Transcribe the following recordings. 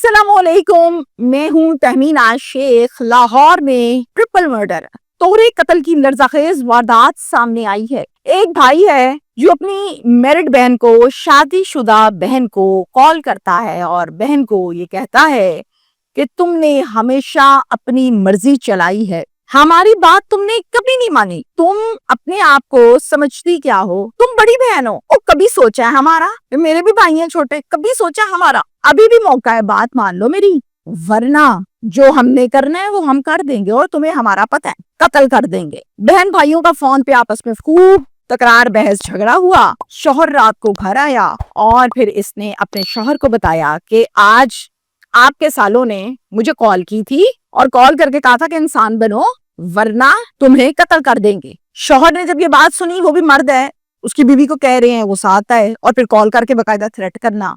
अस्सलाम वालेकुम, मैं हूँ तहमीना शेख। लाहौर में ट्रिपल मर्डर तोहरे कत्ल की लर्ज़ाखेज वारदात सामने आई है। एक भाई है जो अपनी मैरिड बहन को, शादीशुदा बहन को कॉल करता है और बहन को ये कहता है कि तुमने हमेशा अपनी मर्जी चलाई है, हमारी बात तुमने कभी नहीं मानी, तुम अपने आप को समझती क्या हो, तुम बड़ी बहन हो और कभी सोचा है हमारा, मेरे भी भाई हैं छोटे, कभी सोचा हमारा, अभी भी मौका है, बात मान लो मेरी, वरना जो हमने करना है वो हम कर देंगे और तुम्हें हमारा पता है, कत्ल कर देंगे। बहन भाइयों का फोन पे आपस में खूब तकरार बहस झगड़ा हुआ। शौहर रात को घर आया और फिर इसने अपने शौहर को बताया कि आज आपके सालों ने मुझे कॉल की थी और कॉल करके कहा था कि इंसान बनो वरना तुम्हें कत्ल कर देंगे। शौहर ने जब ये बात सुनी, वो भी मर्द है, उसकी बीवी को कह रहे हैं, वो साथ है और फिर कॉल करके बकायदा थ्रेट करना।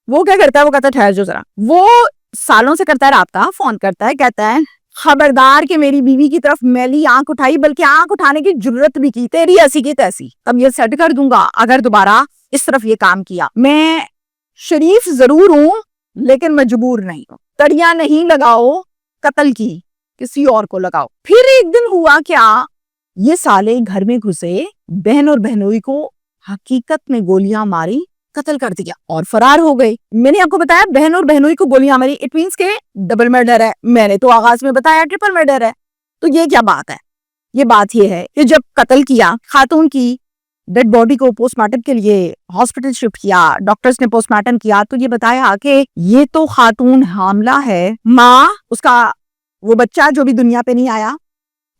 वो क्या करता है, वो कहता है ठहर जो जरा, वो सालों से करता है राब्ता, फोन करता है, कहता है खबरदार कि मेरी बीवी की तरफ मैली आंख उठाई, बल्कि आंख उठाने की जुर्रत भी की, तेरी ऐसी की तैसी, अब ये सेट कर दूंगा अगर दोबारा इस तरफ ये काम किया। मैं शरीफ जरूर हूं लेकिन मजबूर नहीं हूं, तड़ियां नहीं लगाओ कत्ल की, किसी और को लगाओ। फिर एक दिन हुआ क्या, ये साले घर में घुसे, बहन और बहनोई को हकीकत में गोलियां मारी, कत्ल कर दिया और फरार हो गए। मैंने आपको बताया बहन और बहनोई को गोलियां मारी, इट मींस के डबल मर्डर है। मैंने तो आगाज में बताया ट्रिपल मर्डर है। तो ये क्या बात है, ये बात ये है कि जब कत्ल किया, खातून की डेड बॉडी को पोस्टमार्टम के लिए हॉस्पिटल शिफ्ट किया, डॉक्टर्स ने पोस्टमार्टम किया तो ये बताया कि ये तो खातून हामला है, माँ, उसका वो बच्चा जो भी दुनिया पे नहीं आया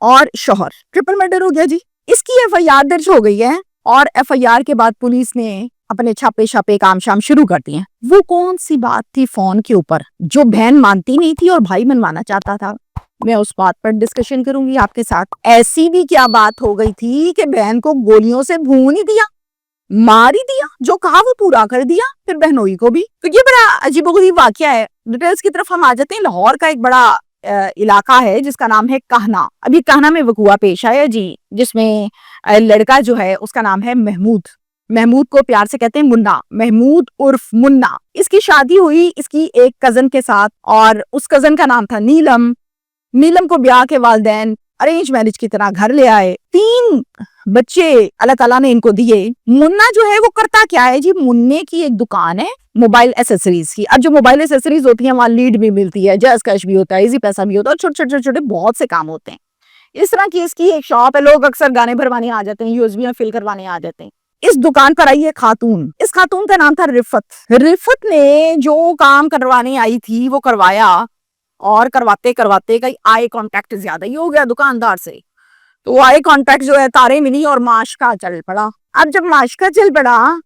और शौहर, ट्रिपल मर्डर हो गया जी। इसकी एफआईआर दर्ज हो गई है और एफआईआर के बाद पुलिस ने अपने छापे काम शाम शुरू कर दिए। वो कौन सी बात थी फोन के ऊपर जो बहन मानती नहीं थी और भाई मनवाना चाहता था, मैं उस बात पर डिस्कशन करूंगी आपके साथ। ऐसी भी क्या बात हो गई थी कि बहन को गोलियों से भून ही दिया, मार ही दिया, जो कहा वो पूरा कर दिया, फिर बहनोई को भी। तो ये बड़ा अजीबोगरीब वाकया है। डिटेल्स की तरफ हम आ जाते हैं। लाहौर का एक बड़ा इलाका है जिसका नाम है कहना। अभी कहना में वकूआ पेश आया जी, जिसमें लड़का जो है उसका नाम है महमूद। महमूद को प्यार से कहते हैं मुन्ना, महमूद उर्फ मुन्ना। इसकी शादी हुई इसकी एक कजन के साथ और उस कजन का नाम था नीलम। नीलम को ब्याह के वालिदैन अरेंज मैरिज की तरह घर ले आए। 3 बच्चे अल्लाह ताला ने इनको दिए। मुन्ना जो है वो करता क्या है जी, मुन्ने की एक दुकान है मोबाइल एसेसरीज की। अब जो मोबाइल एसेसरीज होती है वहां लीड भी मिलती है, जैज कैश भी होता है, इजी पैसा भी होता है और छोटे छोटे बहुत से काम होते हैं। इस तरह की इसकी एक शॉप है, लोग अक्सर गाने भरवाने आ जाते हैं, यूएसबी फिल करवाने आ जाते हैं। इस दुकान पर आई है खातून, इस खातून का नाम था रिफत। रिफत ने जो काम करवाने आई थी वो करवाया और करवाते करवाते कहीं आई कांटेक्ट ज्यादा ही हो गया दुकानदार से। तो आई कांटेक्ट जो है तारे मिली और माशका चल पड़ा। अब जब माशका चल पड़ा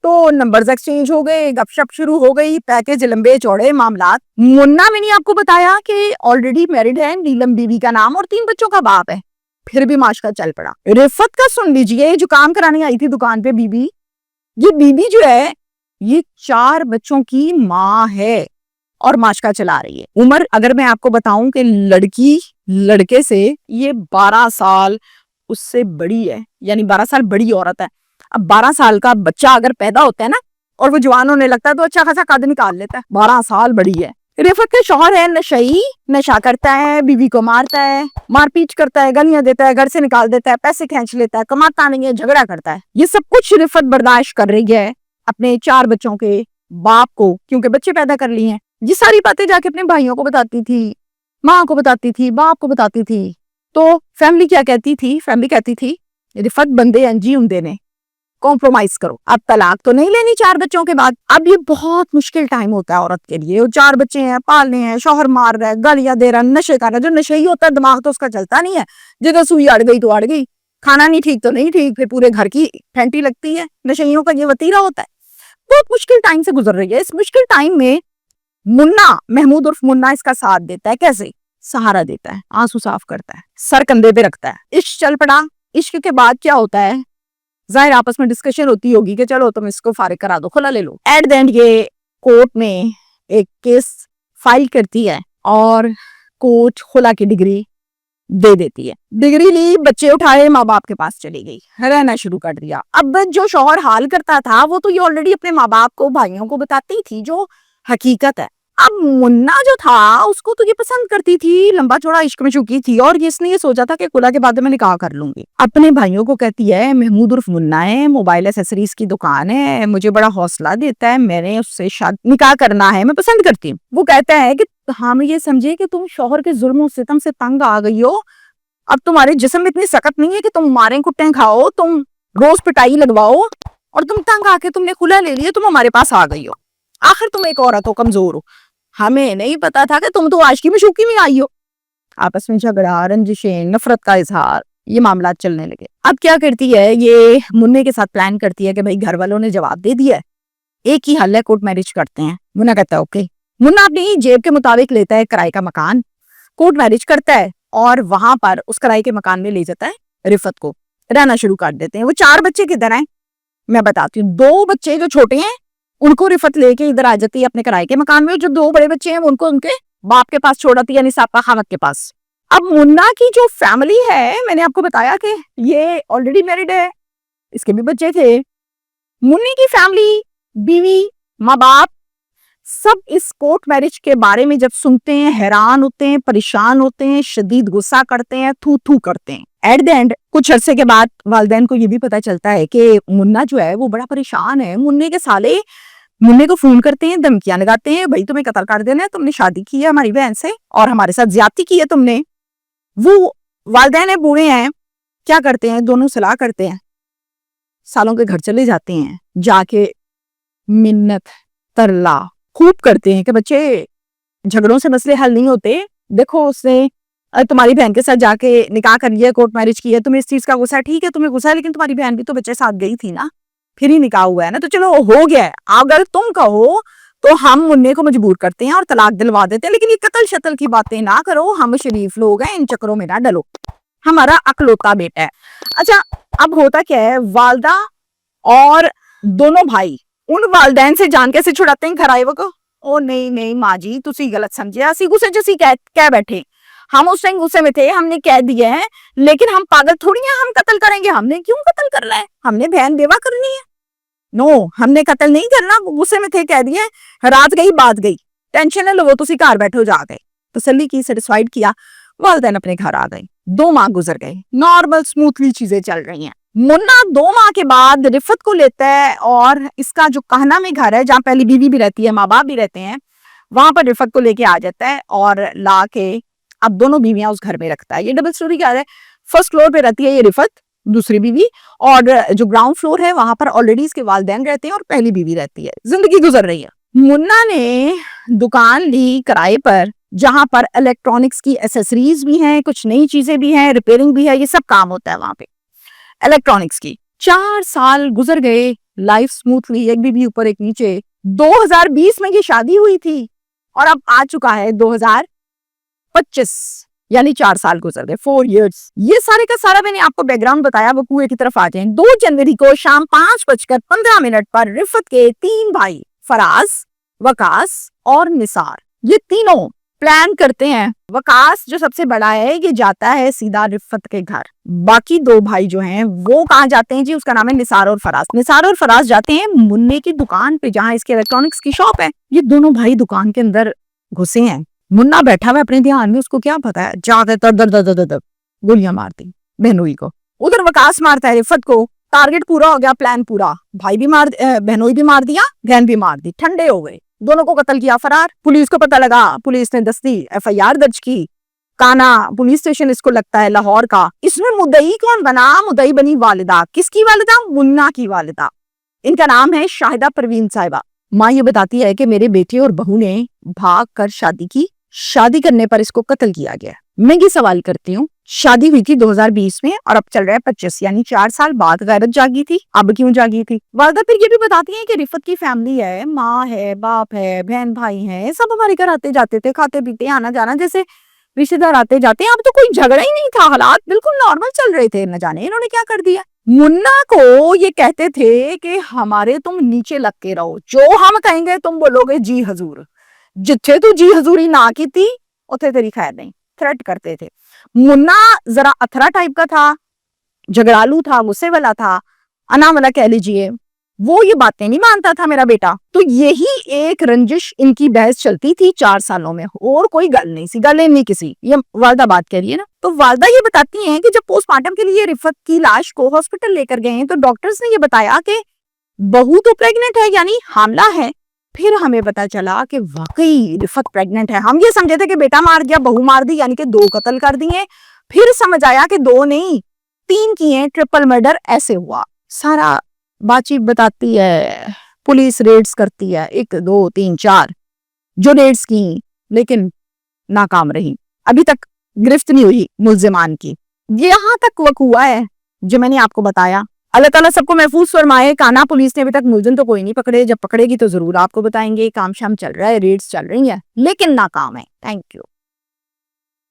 तो नंबर्स एक्सचेंज हो गए, गपशप शुरू हो गई, पैकेज लंबे चौड़े मामलात। मुन्ना मैंने आपको बताया कि ऑलरेडी मैरिड है, नीलम बीवी का नाम और 3 बच्चों का बाप है, फिर भी माशका चल पड़ा। रिफत का सुन लीजिए, जो काम कराने आई थी दुकान पे बीबी, ये बीबी जो है ये 4 बच्चों की माँ है और माशका चला रही है। उम्र अगर मैं आपको बताऊं कि लड़की लड़के से ये 12 साल उससे बड़ी है, यानी 12 साल बड़ी औरत है। अब 12 साल का बच्चा अगर पैदा होता है ना और वो जवान होने लगता है तो अच्छा खासा कद निकाल लेता है। 12 साल बड़ी है। रिफत के शौहर है नशई, नशा करता है, बीवी को मारता है, मारपीट करता है, गालियां देता है, घर से निकाल देता है, पैसे खींच लेता है, कमाता नहीं है, झगड़ा करता है। ये सब कुछ रिफत बर्दाश्त कर रही है अपने 4 बच्चों के बाप को, क्योंकि बच्चे पैदा कर लिए हैं। ये सारी बातें जाके अपने भाइयों को बताती थी, माँ को बताती थी, बाप को बताती थी। तो फैमिली क्या कहती थी, फैमिली कहती थी रिफत बंदे अंजी उमदे ने, कॉम्प्रोमाइज करो, अब तलाक तो नहीं लेनी 4 बच्चों के बाद। अब ये बहुत मुश्किल टाइम होता है औरत के लिए। 4 बच्चे हैं, पालने हैं, शौहर मार रहा है, गालियां दे रहा है, नशे कर रहा है। जो नशे ही होता है दिमाग तो उसका चलता नहीं है, जिधर सुई अड़ गई तो अड़ गई, खाना नहीं ठीक तो नहीं ठीक, फिर पूरे घर की फैंटी लगती है। नशेइयों का ये वतीरा होता है। बहुत मुश्किल टाइम से गुजर रही है। इस मुश्किल टाइम में मुन्ना, महमूद उर्फ मुन्ना इसका साथ देता है। कैसे? सहारा देता है, आंसू साफ करता है, सर कंधे पे रखता है। इश्क चल पड़ा। इश्क के बाद क्या होता है, जाहिर आपस में डिस्कशन होती होगी कि चलो तुम इसको फारिग करा दो, खुला ले लो। एट द एंड ये कोर्ट में एक केस फाइल करती है और कोर्ट खुला की डिग्री दे देती है। डिग्री ली, बच्चे उठाए, माँ बाप के पास चली गई, रहना शुरू कर दिया। अब जो शौहर हाल करता था वो तो ये ऑलरेडी अपने माँ बाप को, भाइयों को बताती थी जो हकीकत है। اب मुन्ना जो था उसको तो ये पसंद करती थी, लंबा चौड़ा इश्क में चुकी थी और इसने ये सोचा था कि कुला के बाद में निकाह कर लूंगी। अपने भाइयों को कहती है महमूद उर्फ मुन्ना है, मोबाइल एसेसरीज की दुकान है, मुझे बड़ा हौसला देता है, मैंने उससे शादी निकाह करना है, मैं पसंद करती हूँ। वो कहता है कि हम ये समझे कि तुम शौहर के जुल्म सितम से तंग आ गई हो, अब तुम्हारे जिस्म इतनी सख्त नहीं है कि तुम मारे कुट्टे खाओ, तुम रोज पिटाई लगवाओ, और तुम तंग आके तुमने खुला ले लिया, तुम हमारे पास आ गई हो, आखिर तुम एक औरत हो, कमजोर हो, हमें नहीं पता था कि तुम तो आशिकी में शौकी में आई हो। आपस में झगड़ा, रंजिशें, नफरत का इजहार, ये मामला चलने लगे। अब क्या करती है, ये मुन्ने के साथ प्लान करती है कि भाई घर वालों ने जवाब दे दिया है, एक ही हल है, कोर्ट मैरिज करते हैं। मुन्ना कहता है ओके। मुन्ना अपनी जेब के मुताबिक लेता है किराए का मकान, कोर्ट मैरिज करता है और वहां पर उस किराए के मकान में ले जाता है रिफत को, रहना शुरू कर देते हैं। वो 4 बच्चे किधर हैं मैं बताती हूँ। 2 बच्चे जो छोटे हैं उनको रिफत लेके इधर आ जाती है अपने किराए के मकान में, जो 2 बड़े बच्चे हैं उनको उनके बाप के पास छोड़ आती है, यानी साहब खामद के पास। अब मुन्ना की जो फैमिली है, मैंने आपको बताया कि ये ऑलरेडी मैरिड है, इसके भी बच्चे थे। मुन्नी की फैमिली, बीवी, माँ बाप सब इस कोर्ट मैरिज के बारे में जब सुनते हैं हैरान होते हैं, परेशान होते हैं, शदीद गुस्सा करते हैं, थू थू करते हैं। एट द एंड कुछ अरसे के बाद वालिदैन को ये भी पता चलता है कि मुन्ना जो है वो बड़ा परेशान है। मुन्ने के साले मुन्ने को फोन करते हैं, धमकियां लगाते हैं, भाई तुम्हें कत्ल कर देना है, तुमने शादी की है हमारी बहन से और हमारे साथ ज्यादती की है तुमने। वो वालिदैन है, बूढ़े हैं, क्या करते हैं, दोनों सलाह करते हैं, सालों के घर चले जाते हैं, जाके मिन्नत तरला खूब करते हैं कि बच्चे झगड़ों से मसले हल नहीं होते, देखो उसने तुम्हारी बहन के साथ जाके निकाह कर लिया, कोर्ट मैरिज की है, तुम्हें इस चीज का गुस्सा, ठीक है तुम्हें गुस्सा है, लेकिन तुम्हारी बहन भी तो बच्चे साथ गई थी ना, फिर ही निकाह हुआ है ना, तो चलो हो गया है, अगर तुम कहो तो हम मुन्ने को मजबूर करते हैं और तलाक दिलवा देते हैं, लेकिन ये कत्ल शतल की बातें ना करो, हम शरीफ लोग हैं, इन चक्करों में ना डलो, हमारा अकलौता बेटा है। अच्छा अब होता क्या है, वालदा और दोनों भाई उन वालदैन से जान कैसे छुड़ाते हैं घर आए वो को, ओ नहीं नहीं माँ जी तुसी गलत समझे, असी गुस्से जैसी कह बैठे, हम उस टाइम गुस्से में थे, हमने कह दिया है, लेकिन हम पागल थोड़ी हैं, हम कत्ल करेंगे, हमने क्यों कत्ल करना है, हमने बहन बेवा करनी है, नो हमने कत्ल नहीं करना, गुस्से में थे कह दिया, रात गई बात गई, टेंशन लो, तुसी घर बैठो, जा गए, तसल्ली की, सेटिस्फाइड किया, वालिदैन अपने घर आ गए, 2 माह गुजर गए, नॉर्मल स्मूथली चीजें चल रही हैं। मुन्ना 2 माह के बाद रिफत को लेता है और इसका जो कहना में घर है जहाँ पहली बीवी भी रहती है, माँ बाप भी रहते हैं, वहां पर रिफत को लेके आ जाता है और ला के अब दोनों बीवियां उस घर में रखता है। ये डबल स्टोरी घर है, फर्स्ट फ्लोर पे रहती है ये रिफत दूसरी बीवी, और जो ग्राउंड फ्लोर है वहां पर ऑलरेडी इसके वालिदैन रहते हैं और पहली बीवी रहती है, जिंदगी गुजर रही है। मुन्ना ने दुकान ली किराए पर, जहां पर इलेक्ट्रॉनिक्स की एसेसरीज भी हैं, कुछ नई चीजें भी हैं, रिपेयरिंग भी है, ये सब काम होता है वहां पे इलेक्ट्रॉनिक्स की। 4 साल गुजर गए, लाइफ स्मूथली, एक बीवी ऊपर एक नीचे। 2020 में ये शादी हुई थी और अब आ चुका है 2025, यानी 4 साल गुजर गए, 4 years। ये सारे का सारा मैंने आपको बैकग्राउंड बताया, वो कुएं की तरफ आ जाए। 2 जनवरी को शाम 5:15 पर रिफत के 3 भाई फराज, वकास और निसार, ये तीनों प्लान करते हैं। वकास जो सबसे बड़ा है ये जाता है सीधा रिफत के घर, बाकी 2 भाई जो हैं वो कहाँ जाते हैं जी, उसका नाम है निसार और फराज। निसार और फराज जाते हैं मुन्ने की दुकान पे जहाँ इसके इलेक्ट्रॉनिक्स की शॉप है। ये दोनों भाई दुकान के अंदर घुसे हैं, मुन्ना बैठा हुआ अपने ध्यान में, उसको क्या पता है, जाके दर दर दर दर गोलियां मारती बहनोई को, उधर वकास मारता है रिफत को, टारगेट पूरा हो गया, प्लान पूरा, भाई भी मार, बहनोई भी मार दिया, बहन भी मार दी, ठंडे हो गए, दोनों को कत्ल किया, फरार। पुलिस को पता लगा, पुलिस ने दस्ती FIR दर्ज की, काना पुलिस स्टेशन इसको लगता है लाहौर का। इसमें मुद्दई कौन बना, मुद्दई बनी वालिदा। किसकी वालिदा? मुन्ना की वालिदा। इनका नाम है शाहिदा परवीन साहिबा। माँ ये बताती है कि मेरे बेटे और बहू ने भाग कर शादी की, शादी करने पर इसको कत्ल किया गया। मैं ये सवाल करती हूँ, शादी हुई थी 2020 में और अब चल रहा है 25, यानी 4 साल बाद गैरत जागी थी, अब क्यों जागी थी? वालिदा फिर ये भी बताती है कि रिफत की फैमिली है, माँ है, बाप है, बहन भाई है, सब हमारे घर आते जाते थे, खाते पीते आना जाना, जैसे रिश्तेदार आते जाते हैं। अब तो कोई झगड़ा ही नहीं था, हालात बिल्कुल नॉर्मल चल रहे थे, न जाने इन्होंने क्या कर दिया। मुन्ना को ये कहते थे कि हमारे तुम नीचे लग के रहो, जो हम कहेंगे तुम बोलोगे जी हजूर, जिथे तू जी हजूरी ना की थी उथे तेरी खैर नहीं, थ्रेट करते थे। मुन्ना जरा अथरा टाइप का था, झगड़ालू था, गुस्से वाला था, अना वाला कह लीजिए, وہ یہ باتیں نہیں مانتا تھا میرا بیٹا. تو یہی ایک رنجش ان کی بحث چلتی تھی 4 سالوں میں, اور کوئی گل نہیں سی, گل نہیں کسی. یہ والدہ بات کہہ رہی ہے نا. تو والدہ یہ بتاتی ہیں کہ جب پوسٹ مارٹم کے لیے رفت کی لاش کو ہاسپٹل لے کر گئے ہیں تو ڈاکٹرز نے یہ بتایا کہ بہو تو پریگننٹ ہے, یعنی حاملہ ہے. پھر ہمیں پتا چلا کہ واقعی رفت پریگننٹ ہے. ہم یہ سمجھے تھے کہ بیٹا مار دیا, بہو مار دی, یعنی کہ 2 قتل کر دیے. پھر سمجھ آیا کہ 2 نہیں 3 کیے, ٹرپل مرڈر ایسے ہوا. سارا بات چیت بتاتی ہے, پولیس ریڈز کرتی ہے 1 2 3 4 جو ریڈز کی لیکن ناکام رہی. ابھی تک گرفت نہیں ہوئی ملزمان کی. یہاں تک وقوع ہے جو میں نے آپ کو بتایا. اللہ تعالیٰ سب کو محفوظ فرمائے. کانا پولیس نے ابھی تک ملزم تو کوئی نہیں پکڑے, جب پکڑے گی تو ضرور آپ کو بتائیں گے. کام شام چل رہا ہے, ریڈز چل رہی ہیں لیکن ناکام ہے. Thank you.